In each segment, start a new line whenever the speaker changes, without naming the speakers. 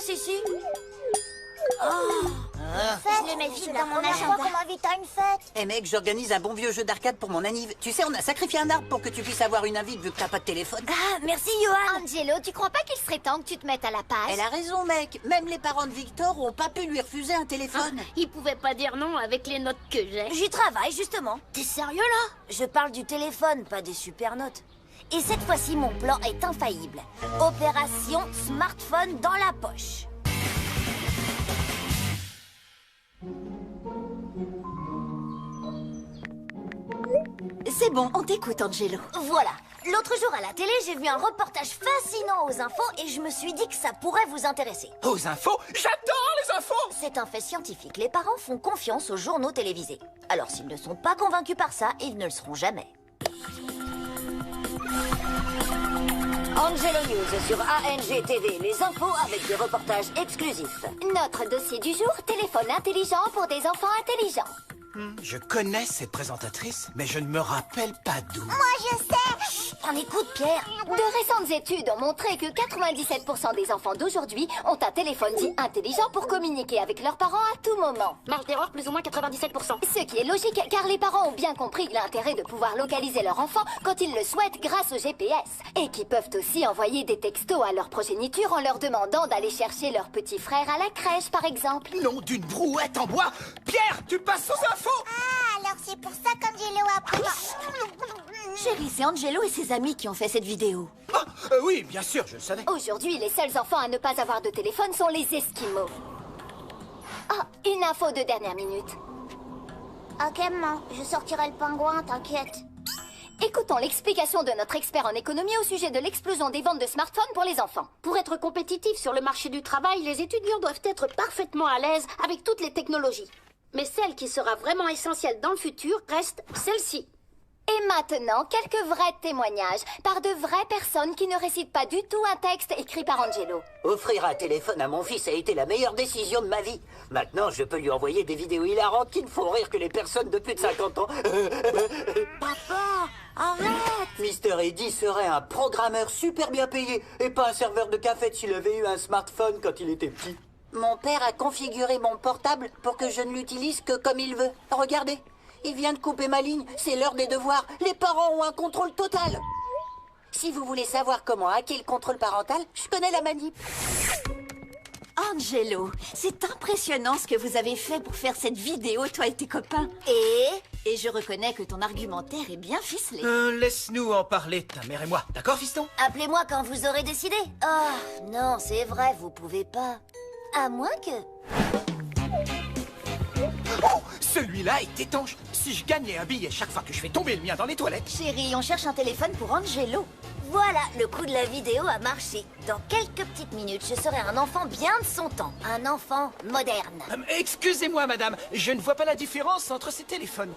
passe ici?
Je le mets vite dans mon agenda. Qu'on m'invite à une fête.
Eh mec, j'organise un bon vieux jeu d'arcade pour mon anniv. Tu sais, on a sacrifié un arbre pour que tu puisses avoir une invite vu que t'as pas de téléphone.
Ah, merci, Johan.
Angelo, tu crois pas qu'il serait temps que tu te mettes à la page?
Elle a raison, mec. Même les parents de Victor ont pas pu lui refuser un téléphone.
Il pouvait pas dire non avec les notes que j'ai.
J'y travaille, justement.
T'es sérieux, là?
Je parle du téléphone, pas des super notes. Et cette fois-ci, mon plan est infaillible. Opération smartphone dans la poche.
C'est bon, on t'écoute, Angelo.
Voilà. L'autre jour à la télé, j'ai vu un reportage fascinant aux infos et je me suis dit que ça pourrait vous intéresser.
Aux infos? J'adore les infos!
C'est un fait scientifique. Les parents font confiance aux journaux télévisés. Alors s'ils ne sont pas convaincus par ça, ils ne le seront jamais. Angelo News sur ANG TV, les infos avec des reportages exclusifs.
Notre dossier du jour, téléphone intelligent pour des enfants intelligents.
Je connais cette présentatrice, mais je ne me rappelle pas d'où.
Moi, je sais.
On écoute, Pierre.
De récentes études ont montré que 97% des enfants d'aujourd'hui ont un téléphone dit intelligent pour communiquer avec leurs parents à tout moment.
Marge d'erreur plus ou moins 97%.
Ce qui est logique, car les parents ont bien compris l'intérêt de pouvoir localiser leur enfant quand ils le souhaitent grâce au GPS. Et qui peuvent aussi envoyer des textos à leur progéniture en leur demandant d'aller chercher leur petit frère à la crèche, par exemple.
Nom d'une brouette en bois! Pierre, tu passes aux infos!
Ah, alors c'est pour ça qu'Angelo a pris...
Chérie, c'est Angelo et ses amis qui ont fait cette vidéo.
Ah, oui, bien sûr, je le savais.
Aujourd'hui, les seuls enfants à ne pas avoir de téléphone sont les Esquimaux. Ah, une info de dernière minute.
Ok, maman, je sortirai le pingouin, t'inquiète.
Écoutons l'explication de notre expert en économie au sujet de l'explosion des ventes de smartphones pour les enfants.
Pour être compétitifs sur le marché du travail, les étudiants doivent être parfaitement à l'aise avec toutes les technologies. Mais celle qui sera vraiment essentielle dans le futur reste celle-ci.
Et maintenant, quelques vrais témoignages par de vraies personnes qui ne récitent pas du tout un texte écrit par Angelo.
Offrir un téléphone à mon fils a été la meilleure décision de ma vie. Maintenant, je peux lui envoyer des vidéos hilarantes qui ne font rire que les personnes de plus de 50 ans.
Papa, arrête!
Mister Eddy serait un programmeur super bien payé et pas un serveur de café s'il avait eu un smartphone quand il était petit. Mon père a configuré mon portable pour que je ne l'utilise que comme il veut. Regardez, il vient de couper ma ligne, c'est l'heure des devoirs. Les parents ont un contrôle total. Si vous voulez savoir comment hacker le contrôle parental, je connais la manip.
Angelo, c'est impressionnant ce que vous avez fait pour faire cette vidéo, toi et tes copains. Et je reconnais que ton argumentaire est bien ficelé.
Laisse-nous en parler, ta mère et moi. D'accord, fiston?
Appelez-moi quand vous aurez décidé. Oh, non, c'est vrai, vous pouvez pas. À moins que...
Oh, celui-là est étanche. Si je gagnais un billet chaque fois que je fais tomber le mien dans les toilettes...
Chérie, on cherche un téléphone pour Angelo.
Voilà, le coup de la vidéo a marché. Dans quelques petites minutes, je serai un enfant bien de son temps. Un enfant moderne.
Excusez-moi, madame, je ne vois pas la différence entre ces téléphones.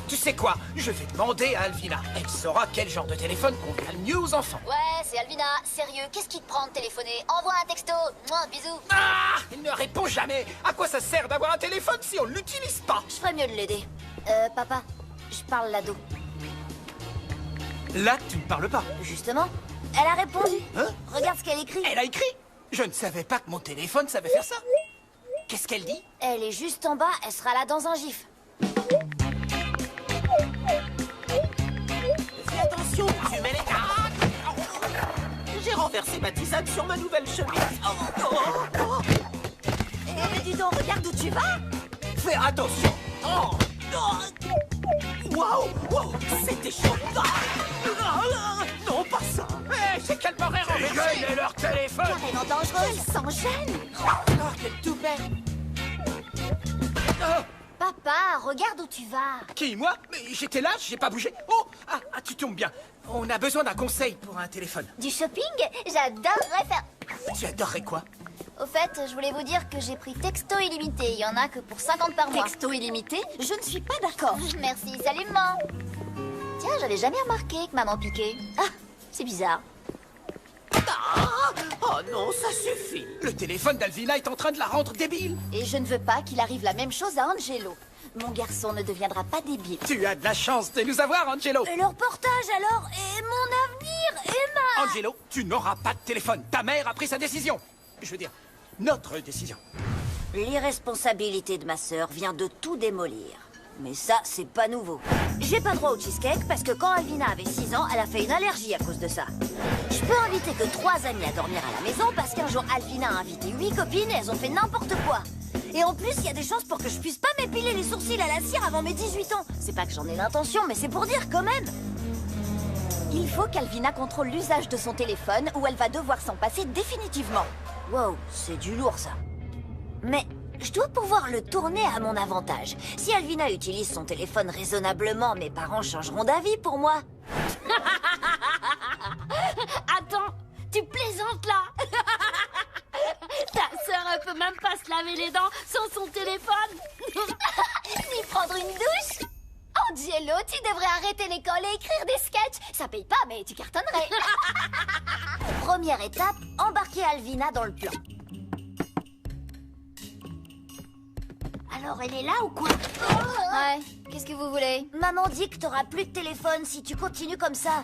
Tu sais quoi? Je vais demander à Alvina. Elle saura quel genre de téléphone convient le mieux aux enfants.
Ouais, c'est Alvina. Sérieux, qu'est-ce qui te prend de téléphoner? Envoie un texto. Mouah, bisous.
Ah! Il ne répond jamais. À quoi ça sert d'avoir un téléphone si on ne l'utilise pas?
Je ferais mieux de l'aider. Papa, je parle l'ado.
Là, tu ne parles pas.
Justement, elle a répondu.
Hein?
Regarde ce qu'elle écrit.
Elle a écrit? Je ne savais pas que mon téléphone savait faire ça. Qu'est-ce qu'elle dit?
Elle est juste en bas, elle sera là dans un gif.
Fais attention, tu mets les... Ah! J'ai renversé ma tisane sur ma nouvelle chemise.
Mais dis donc, regarde où tu vas.
Fais attention. Waouh, wow, c'était chaud. Non, pas ça.
C'est qu'elle m'aurait renversé leur téléphone.
Carrément dangereux, il s'en gêne.
Oh, quel tout bête.
Papa, regarde où tu vas.
Qui, moi? Mais j'étais là, j'ai pas bougé. Oh, tu tombes bien. On a besoin d'un conseil pour un téléphone.
Du shopping? J'adorerais faire...
Tu adorerais quoi?
Au fait, je voulais vous dire que j'ai pris texto illimité. Il y en a que pour 50 par mois.
Texto illimité? Je ne suis pas d'accord.
Merci, salut maman. Tiens, j'avais jamais remarqué que maman piquait. Ah, c'est bizarre.
Oh non, ça suffit.
Le téléphone d'Alvina est en train de la rendre débile.
Et je ne veux pas qu'il arrive la même chose à Angelo. Mon garçon ne deviendra pas débile.
Tu as de la chance de nous avoir, Angelo.
Et le reportage alors? Et mon avenir? Et ma...
Angelo, tu n'auras pas de téléphone. Ta mère a pris sa décision. Je veux dire, notre décision.
L'irresponsabilité de ma sœur vient de tout démolir. Mais ça, c'est pas nouveau. J'ai pas droit au cheesecake parce que quand Alvina avait 6 ans, elle a fait une allergie à cause de ça. Je peux inviter que 3 amis à dormir à la maison parce qu'un jour Alvina a invité 8 copines et elles ont fait n'importe quoi. Et en plus, il y a des chances pour que je puisse pas m'épiler les sourcils à la cire avant mes 18 ans. C'est pas que j'en ai l'intention, mais c'est pour dire quand même.
Il faut qu'Alvina contrôle l'usage de son téléphone ou elle va devoir s'en passer définitivement.
Wow, c'est du lourd ça. Mais je dois pouvoir le tourner à mon avantage. Si Alvina utilise son téléphone raisonnablement, mes parents changeront d'avis pour moi.
Attends, tu plaisantes là? Ta sœur, elle peut même pas se laver les dents sans son téléphone.
Ni prendre une douche. Angelo, tu devrais arrêter l'école et écrire des sketchs. Ça paye pas, mais tu cartonnerais.
Première étape, embarquer Alvina dans le plan.
Alors, elle est là ou quoi?
Ouais, qu'est-ce que vous voulez?
Maman dit que t'auras plus de téléphone si tu continues comme ça.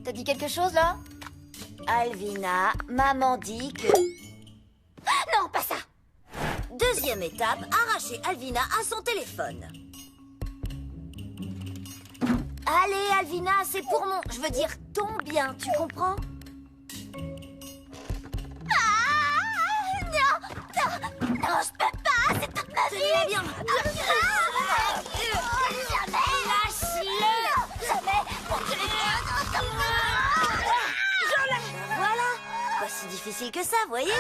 T'as dit quelque chose, là?
Alvina, maman dit que...
Non, pas ça.
Deuxième étape, arracher Alvina à son téléphone. Allez, Alvina, c'est pour mon... Je veux dire, ton bien, tu comprends?
Non, je peux pas, c'est toute ma vie.
Tenez-la bien.
Jamais. Lâche-le. Jamais. Mon téléphone.
Voilà, pas si difficile que ça, voyez?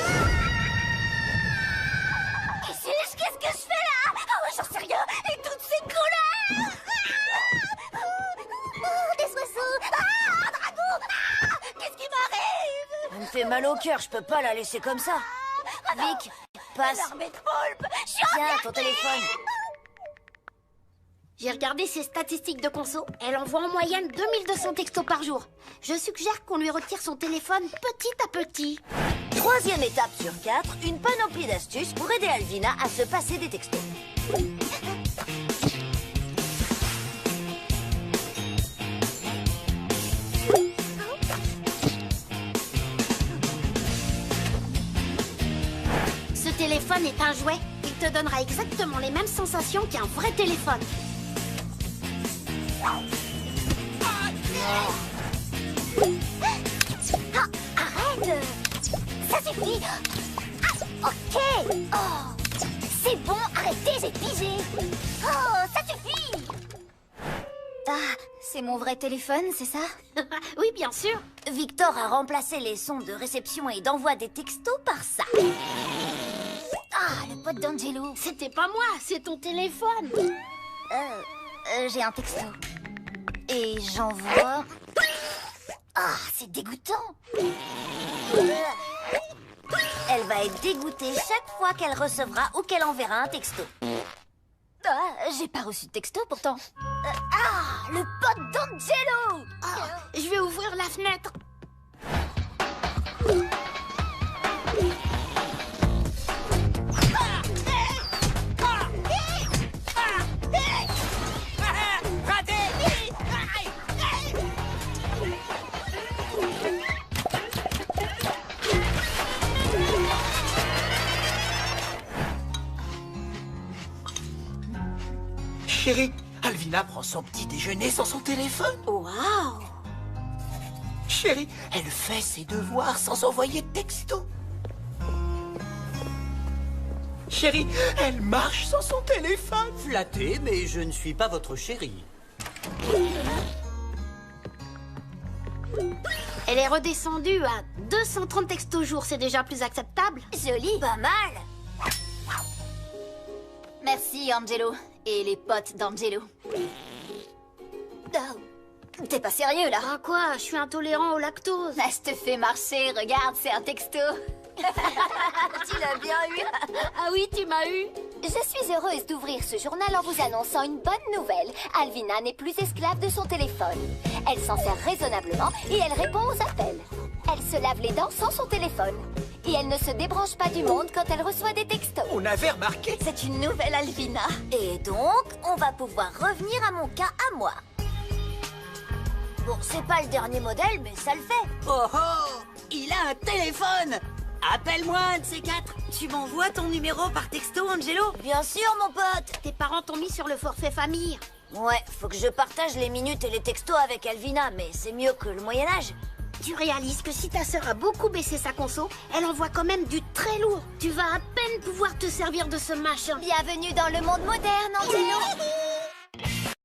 Qu'est-ce que je fais là? Oh, j'en sais rien. Et toutes ces couleurs. Des oiseaux. Un dragon. Qu'est-ce qui m'arrive?
Elle me fait mal au cœur, je peux pas la laisser comme ça. Vic, passe.
L'armée de poulpe. Je suis
Tiens,
emmerdée.
ton téléphone.
J'ai regardé ses statistiques de conso. Elle envoie en moyenne 2200 textos par jour. Je suggère qu'on lui retire son téléphone petit à petit.
Troisième étape sur 4, une panoplie d'astuces pour aider Alvina à se passer des textos.
Ce téléphone est un jouet. Il te donnera exactement les mêmes sensations qu'un vrai téléphone.
Ah, arrête. Ça suffit. Ah, ok. Oh, c'est bon, arrêtez, j'ai pigé. Oh, ça suffit. Ah, c'est mon vrai téléphone, c'est ça?
Oui, bien sûr.
Victor a remplacé les sons de réception et d'envoi des textos par ça.
Ah, le pote d'Angelo.
C'était pas moi, c'est ton téléphone.
J'ai un texto. Et j'envoie... Ah, c'est dégoûtant.
Elle va être dégoûtée chaque fois qu'elle recevra ou qu'elle enverra un texto.
Ah, j'ai pas reçu de texto pourtant. Ah, le pote d'Angelo.
Je vais ouvrir la fenêtre.
Chérie, Alvina prend son petit déjeuner sans son téléphone.
Waouh!
Chérie, elle fait ses devoirs sans envoyer de texto. Chérie, elle marche sans son téléphone.
Flatté, mais je ne suis pas votre chérie.
Elle est redescendue à 230 textos jour, c'est déjà plus acceptable.
Joli.
Pas mal.
Merci, Angelo. Et les potes d'Angelo.
Oh, t'es pas sérieux là?
Ah quoi? Je suis intolérant au lactose.
Ça te fait marcher, regarde, c'est un texto.
Tu l'as bien eu.
Ah oui, tu m'as eu.
Je suis heureuse d'ouvrir ce journal en vous annonçant une bonne nouvelle. Alvina n'est plus esclave de son téléphone. Elle s'en sert raisonnablement et elle répond aux appels. Elle se lave les dents sans son téléphone. Et elle ne se débranche pas du monde quand elle reçoit des textos.
On avait remarqué.
C'est une nouvelle Alvina.
Et donc, on va pouvoir revenir à mon cas à moi. Bon, c'est pas le dernier modèle, mais ça le fait.
Oh oh!
il a un téléphone. Appelle-moi un de ces quatre. Tu m'envoies ton numéro par texto, Angelo?
Bien sûr, mon pote.
Tes parents t'ont mis sur le forfait famille.
Ouais, faut que je partage les minutes et les textos avec Alvina, mais c'est mieux que le Moyen-Âge.
Tu réalises que si ta sœur a beaucoup baissé sa conso, elle envoie quand même du très lourd. Tu vas à peine pouvoir te servir de ce machin.
Bienvenue dans le monde moderne, Angelo.